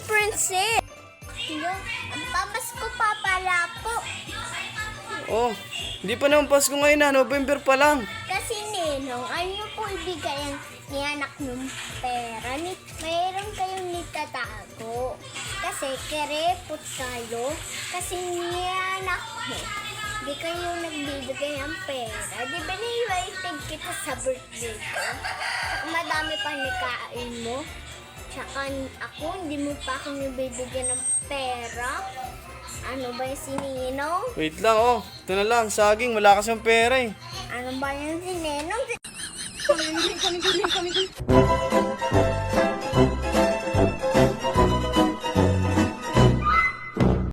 princess. Ang papasko pa pala po. Oh, hindi pa naman Pasko ngayon na. November pa lang. Kasi Ninong, ano po ibigay ni anak ng pera? Mayroon kayong nitatago. Kasi kerepot kayo. Kasi ni anak mo. Di kayo nagbibigay ng pera. Di ba na-invited kita sa birthday ko? Saka madami pa nikain mo. Tsaka ako, hindi mo pa ako nabibigyan ng pera. Ano ba yung si Ninong? Wait lang, oh. Ito na lang, saging. Wala kasing pera eh. Ano ba yung si Ninong?